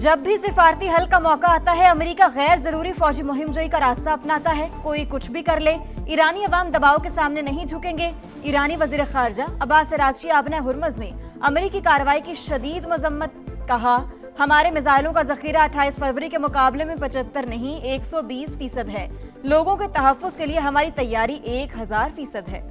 जब भी सिफारती हल का मौका आता है, अमेरिका गैर जरूरी फौजी मुहिम जोई का रास्ता अपनाता है। कोई कुछ भी कर ले, ईरानी अवाम दबाव के सामने नहीं झुकेंगे। ईरानी वजीर खारजा अब्बास अरागची आबना हुर्मुज़ में अमेरिकी कार्रवाई की शदीद मजम्मत। कहा, हमारे मिसाइलों का जखीरा 28 फरवरी के मुकाबले में 75 नहीं 120% है। लोगों के तहफ़्फ़ुज़ के लिए हमारी तैयारी 1000% है।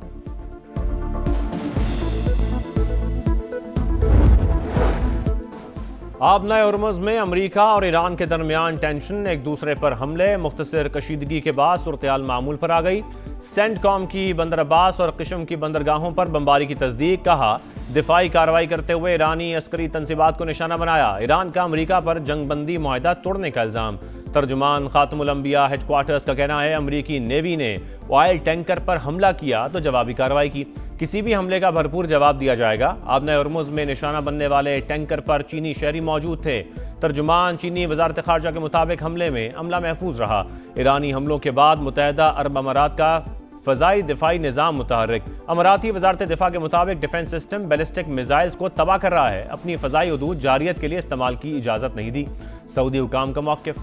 आबना हुर्मुज़ में अमरीका और ईरान के दरमियान टेंशन, एक दूसरे पर हमले, मुख्तसर कशीदगी के बाद सूरत-ए-हाल मामूल पर आ गई। सेंटकॉम की बंदर अब्बास और किशम की बंदरगाहों पर बमबारी की तस्दीक। कहा, दिफाई कार्रवाई करते हुए ईरानी अस्करी तंसीबात को निशाना बनाया। ईरान का अमरीका पर जंगबंदी मुआहिदा तोड़ने का इल्ज़ाम। तर्जुमान खातमुल अंबिया हेडक्वार्टर्स का कहना है, अमरीकी नेवी ने ऑयल टैंकर पर हमला किया तो जवाबी कार्रवाई की। किसी भी हमले का भरपूर जवाब दिया जाएगा। आबना हुर्मुज़ में निशाना बनने वाले टैंकर पर चीनी शहरी मौजूद थे। तर्जुमान चीनी वजारत खारजा के मुताबिक हमले में अमला महफूज रहा। ईरानी हमलों के बाद मुत्तहदा अरब अमारात का फ़ज़ाई दिफाई निज़ाम मुतहर्रिक। अमाराती वजारत दिफा के मुताबिक डिफेंस सिस्टम बैलिस्टिक मिसाइल्स को तबाह कर रहा है। अपनी फ़ज़ाई हदूद जारियत के लिए इस्तेमाल की इजाज़त नहीं दी। सऊदी हुकाम का मौक़िफ़।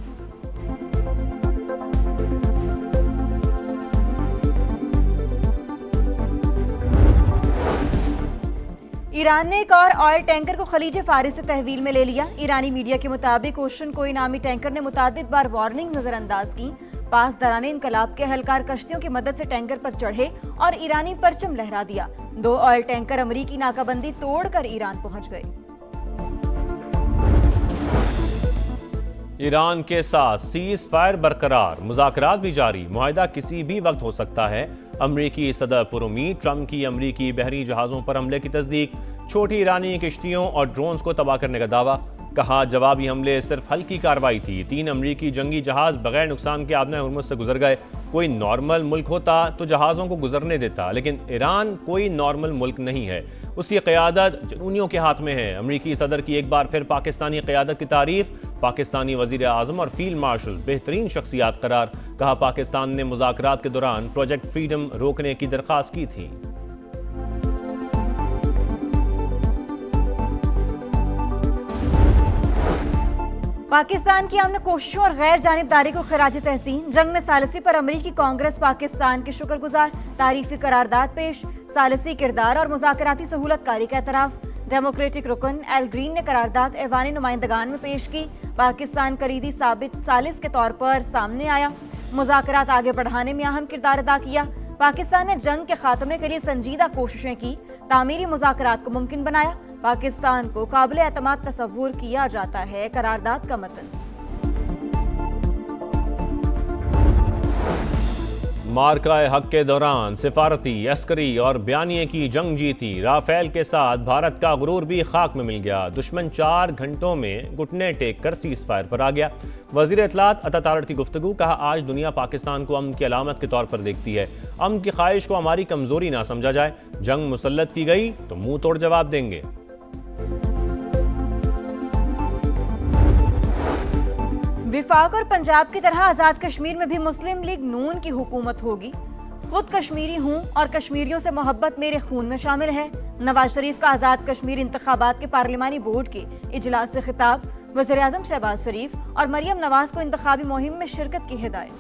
ईरान ने एक और ऑयल टैंकर को खलीज फारिस से तहवील में ले लिया। ईरानी मीडिया के मुताबिक ओशन कोई नामी टैंकर ने मुतादिद बार वार्निंग नजरअंदाज की। पास दराने इनकलाब के हलकार कश्तियों की मदद से टैंकर पर चढ़े और ईरानी परचम लहरा दिया। 2 ऑयल टैंकर अमरीकी नाकाबंदी तोड़कर ईरान पहुंच गए। ईरान के साथ सीज फायर बरकरार, मुज़ाकरात भी जारी। मुआहिदा किसी भी वक्त हो सकता है। अमरीकी सदर पुरुमीद। ट्रंप की अमरीकी बहरी जहाज़ों पर हमले की तस्दीक। छोटी ईरानी किश्तियों और ड्रोन्स को तबाह करने का दावा। कहा, जवाबी हमले सिर्फ हल्की कार्रवाई थी। 3 अमरीकी जंगी जहाज बगैर नुकसान के आबना हुर्मुज़ से गुजर गए। कोई नॉर्मल मुल्क होता तो जहाज़ों को गुजरने देता, लेकिन ईरान कोई नॉर्मल मुल्क नहीं है। उसकी क़यादत जुनूनियों के हाथ में है। अमरीकी सदर की एक बार फिर पाकिस्तानी क़यादत की तारीफ। पाकिस्तानी वज़ीर आज़म और फील्ड मार्शल बेहतरीन शख्सियात करार। कहा, पाकिस्तान ने मुज़ाकरात के दौरान प्रोजेक्ट फ्रीडम रोकने की दरख्वास्त की थी। पाकिस्तान की अमन कोशिशों और गैर जानिबदारी को खराज तहसीन। जंग में सालिसी पर अमरीकी कांग्रेस पाकिस्तान के शुक्रगुजार। तारीफी करारदाद पेश। सालिसी किरदार और मुज़ाकराती सहूलतकारी का एतराफ़। डेमोक्रेटिक रुकन एल ग्रीन ने करारदाद ऐवानी नुमाइंदगान में पेश की। पाकिस्तान कलीदी साबित सालिस के तौर पर सामने आया। मुज़ाकरात आगे बढ़ाने में अहम किरदार अदा किया। पाकिस्तान ने जंग के खात्मे के लिए संजीदा कोशिशें की। तामीरी मुज़ाकरात को मुमकिन बनाया। पाकिस्तान को काबिल एतमाद तस्वुर किया जाता है। करारदाद का मतन। मार्का हक के दौरान सिफारती, अस्करी और बयानिए की जंग जीती। राफेल के साथ भारत का गुरूर भी खाक में मिल गया। दुश्मन 4 घंटों में घुटने टेक कर सीज फायर पर आ गया। वजीर इत्तलात अता तारड़ की गुफ्तगू। कहा, आज दुनिया पाकिस्तान को अमन की अलामत के तौर पर देखती है। अमन की ख्वाहिश को हमारी कमजोरी ना समझा जाए। जंग मुसल्लत की गई तो मुंह तोड़ जवाब देंगे। विफाक और पंजाब की तरह आज़ाद कश्मीर में भी मुस्लिम लीग नून की हुकूमत होगी। खुद कश्मीरी हूँ और कश्मीरियों से मोहब्बत मेरे खून में शामिल है। नवाज शरीफ का आज़ाद कश्मीर इंतखाबात के पार्लिमानी बोर्ड के इजलास से खिताब। वज़ीर आज़म शहबाज शरीफ और मरियम नवाज को इंतखाबी मुहिम में शिरकत की हिदायत।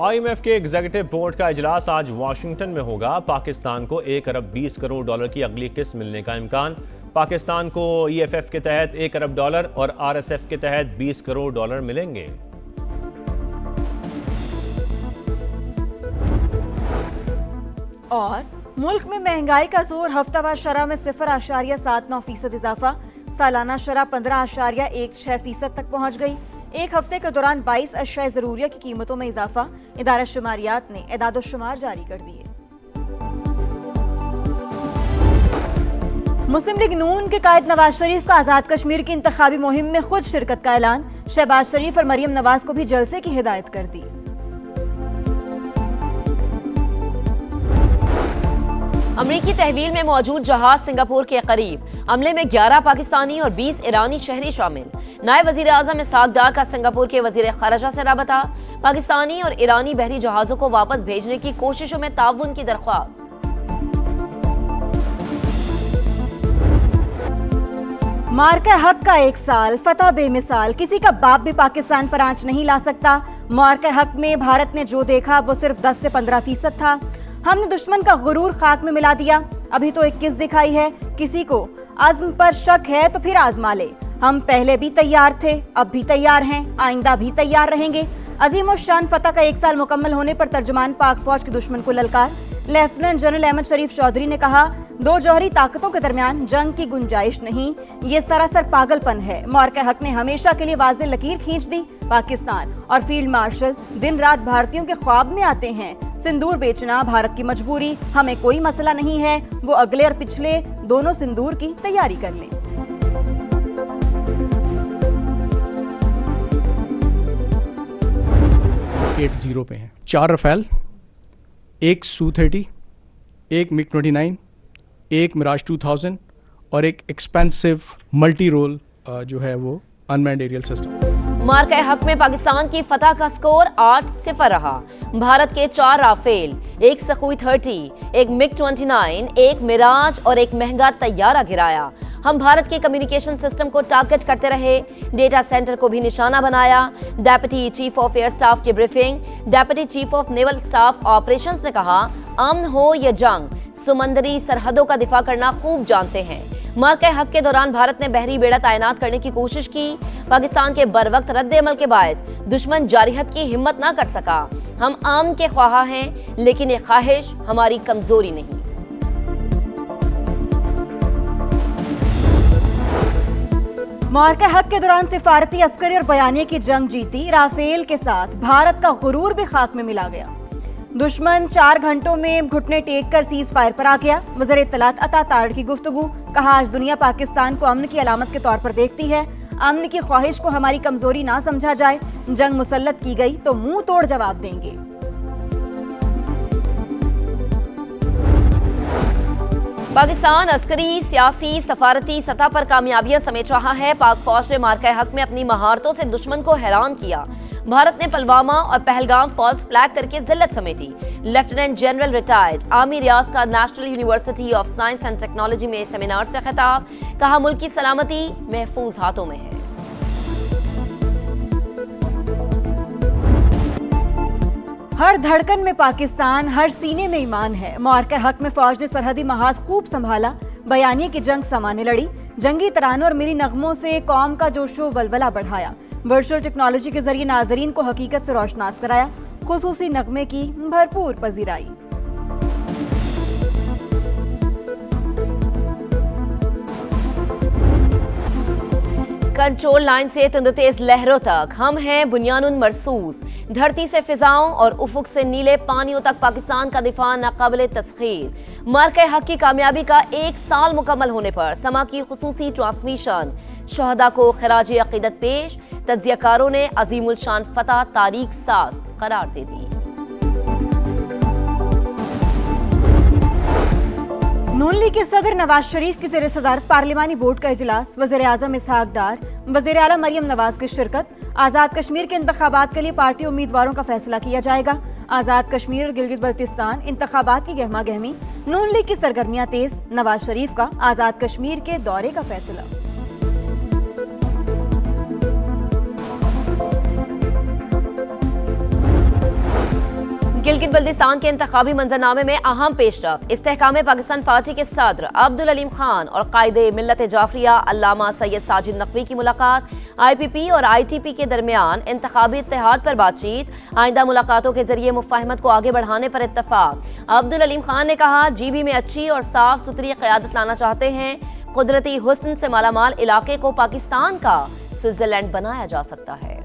IMF के एग्जीक्यूटिव बोर्ड का इजलास आज वाशिंगटन में होगा। पाकिस्तान को 1 अरब 20 करोड़ डॉलर की अगली किस्त मिलने का इम्कान। पाकिस्तान को EFF के तहत 1 अरब डॉलर और RSF के तहत 20 करोड़ डॉलर मिलेंगे। और मुल्क में महंगाई का जोर। हफ्तावार शरह में 0.79% इजाफा। सालाना शरह 15.16% तक पहुंच गई। एक हफ्ते के दौरान 22 अशिया ज़रूरिया की कीमतों में इजाफा। इदारा शुमारियात ने एदाद-ओ-शुमार जारी कर दिए। मुस्लिम लीग नून के कायद नवाज शरीफ का आज़ाद कश्मीर की इंतखाबी मुहिम में खुद शिरकत का ऐलान। शहबाज शरीफ और मरियम नवाज को भी जलसे की हिदायत कर दी। अमरीकी तहवील में मौजूद जहाज सिंगापुर के करीब। हमले में 11 पाकिस्तानी और 20 ईरानी शहरी शामिल। नायब वजीर आज़म इसहाक डार का सिंगापुर के वजीर खारजा से राबता। पाकिस्तानी और ईरानी बहरी जहाज़ों को वापस भेजने की कोशिशों में ताउन की दरख्वास्त। मार्का हक का 1 साल, फतह बेमिसाल, किसी का बाप भी पाकिस्तान पर आंच नहीं ला सकता। मार्का हक में भारत ने जो देखा वो सिर्फ 10 से 15% था। हमने दुश्मन का गुरूर खाक में मिला दिया। अभी तो 21 दिखाई है। किसी को अज़्म पर शक है तो फिर आजमा ले। हम पहले भी तैयार थे, अब भी तैयार हैं, आइंदा भी तैयार रहेंगे। अजीम और शान फतह का 1 साल मुकम्मल होने पर तर्जुमान पाक फौज के दुश्मन को ललकार। लेफ्टिनेंट जनरल अहमद शरीफ चौधरी ने कहा, 2 जौहरी ताकतों के दरमियान जंग की गुंजाइश नहीं, ये सरासर पागलपन है। मार्का हक ने हमेशा के लिए वाज़ेह लकीर खींच दी। पाकिस्तान और फील्ड मार्शल दिन रात भारतीयों के ख्वाब में आते हैं। सिंदूर बेचना भारत की मजबूरी, हमें कोई मसला नहीं है। वो अगले और पिछले दोनों सिंदूर की तैयारी कर लें। एट 0 पे हैं। 4 रफेल, 1 Su-30, 1 MiG-29, 1 Mirage 2000 और एक एक्सपेंसिव मल्टी रोल जो है वो अनमैन्ड एरियल सिस्टम। मार्का हक में पाकिस्तान की फतह का स्कोर 8-0 रहा। भारत के 4 राफेल, 1 Sukhoi-30, 1 MiG-29, 1 मिराज और 1 महंगा तैयारा गिराया। हम भारत के कम्युनिकेशन सिस्टम को टारगेट करते रहे, डेटा सेंटर को भी निशाना बनाया। Deputy chief of air staff की briefing. Deputy chief of naval staff operations ने कहा, अमन हो या जंग, समंदरी सरहदों का दिफा करना खूब जानते हैं। मार्का हक के दौरान भारत ने बहरी बेड़ा तैनात करने की कोशिश की। पाकिस्तान के बरवक्त रद्द अमल के बायस दुश्मन जारिहत की हिम्मत ना कर सका। हम आम के ख्वाहा हैं, लेकिन ये ख्वाहिश हमारी कमजोरी नहीं। मार्का हक के दौरान सिफारती, अस्करी और बयानिए की जंग जीती। राफेल के साथ भारत का गुरूर भी खाक में मिला गया। दुश्मन 4 घंटों में घुटने टेक कर सीज फायर पर आ गया। वज़ीर इत्तलात अता तारड़ की गुफ्तगू, कहा, आज दुनिया पाकिस्तान को अमन की अलामत के तौर पर देखती है। अमन की ख्वाहिश को हमारी कमजोरी ना समझा जाए। जंग मुसल्लत की गई तो मुंह तोड़ जवाब देंगे। पाकिस्तान अस्करी, सियासी, सफारती सतह पर कामयाबियां समेट रहा है। पाक फौज ने मार्का हक में अपनी महारतों से दुश्मन को हैरान किया। भारत ने पुलवामा और पहलगाम फॉल्स फ्लैग करके जिल्लत समेटी। लेफ्टिनेंट जनरल रिटायर्ड आर्मी रियाज का national university of science and technology में सेमिनार से खिताब, कहा, मुल्क की सलामती महफूज हाथों में है। हर धड़कन में पाकिस्तान, हर सीने में ईमान है। मार्का हक में फौज ने सरहदी महाज खूब संभाला। बयानिए की जंग समाने लड़ी। जंगी तरानों और मिनी नगमों से कौम का जोशो वलवला बढ़ाया। वर्चुअल टेक्नोलॉजी के जरिए नाजरीन को हकीकत से रोशनास कराया। खुसूसी नगमे की भरपूर पजीराई। कंट्रोल लाइन से तंदतेज लहरों तक हम हैं बुनियानुन मरसूस। धरती से फिजाओं और उफुक से नीले पानियों तक पाकिस्तान का दिफा नाकाबिले तस्खीर। मार्का हक की कामयाबी का 1 साल मुकम्मल होने पर समा की खुसूसी ट्रांसमिशन। शहदा को खराज अकीदत पेश। तज्जियाकारों ने अजीमुल शान फतह तारीख साज करार दे दी। नून लीग के सदर नवाज शरीफ की ज़ेर सदारत पार्लिमानी बोर्ड का इजलास। वज़ीर आज़म इसहाक डार, वज़ीर आला मरियम नवाज की शिरकत। आज़ाद कश्मीर के इंतखाबात के लिए पार्टी उम्मीदवारों का फैसला किया जाएगा। आज़ाद कश्मीर और गिलगित बल्तिस्तान इंतखाबात की गहमा गहमी। नून लीग की सरगर्मियां तेज। नवाज शरीफ का आज़ाद कश्मीर के दौरे का फैसला। गिलगित बल्तिस्तान के इंतखाबी मंजरनामे में अहम पेशरफ। इस्तेहकाम पाकिस्तान पार्टी के सदर अब्दुल अलीम खान और कायदे मिल्लत जाफरिया अल्लामा सैयद साजिद नकवी की मुलाकात। IPP और ITP के दरमियान इंतखाबी इत्तेहाद पर बातचीत। आइंदा मुलाकातों के जरिए मुफाहमत को आगे बढ़ाने पर इत्तफाक। अब्दुल अलीम खान ने कहा, GB में अच्छी और साफ सुथरी क़यादत लाना चाहते हैं। कुदरती हुस्न से मालामाल इलाके को पाकिस्तान का स्विट्जरलैंड बनाया जा सकता है।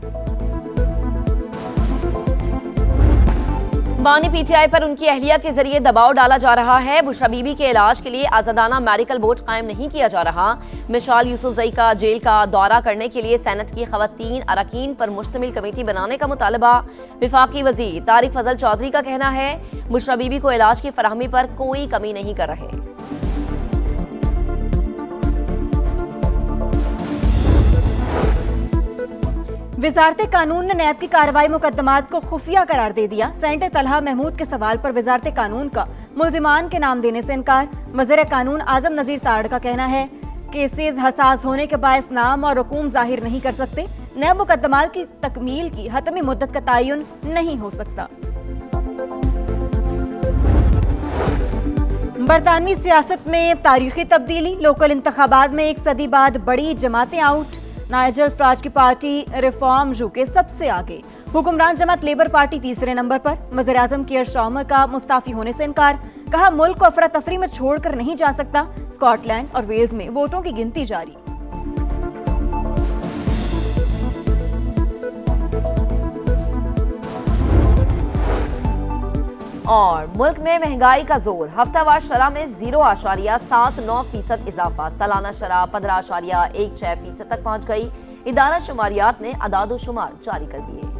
बानी PTI पर उनकी अहलिया के जरिए दबाव डाला जा रहा है। बुशरा बीबी के इलाज के लिए आजादाना मेडिकल बोर्ड कायम नहीं किया जा रहा। मिशाल यूसुफजई का जेल का दौरा करने के लिए सेनेट की खवातीन अरकान पर मुश्तमिल कमेटी बनाने का मुतालबा। विफाकी वजीर तारिक फजल चौधरी का कहना है, बुशरा बीबी को इलाज की फराहमी पर कोई कमी नहीं कर रहे। वजारत कानून ने नैब की कार्रवाई मुकदमात को खुफिया करार दे दिया। सेनेटर तलहा महमूद के सवाल पर वजारत कानून का मुल्जिमान के नाम देने से इनकार। वज़ीर कानून आजम नज़ीर तारड़ का कहना है, केसेस हसास होने के बायस नाम और हुकूम जाहिर नहीं कर सकते। नए मुकदमात की तकमील की हतमी मुद्दत का तयन नहीं हो सकता। बरतानवी सियासत में तारीखी तब्दीली, लोकल इंतखाबात में एक सदी बाद बड़ी जमातें आउट। नाइजल फराज की पार्टी रिफॉर्म यूके सबसे आगे, हुक्मरान जमात लेबर पार्टी तीसरे नंबर पर। वज़ीर आज़म कियर स्टारमर का मुस्ताफी होने से इनकार, कहा मुल्क को अफरा तफरी में छोड़कर नहीं जा सकता। स्कॉटलैंड और वेल्स में वोटों की गिनती जारी। और मुल्क में महंगाई का जोर, हफ्तावार शरह में 0.79% इजाफा, सालाना शरह 15.16% तक पहुंच गई। इदारा शुमारियात ने अदाद शुमार जारी कर दिए।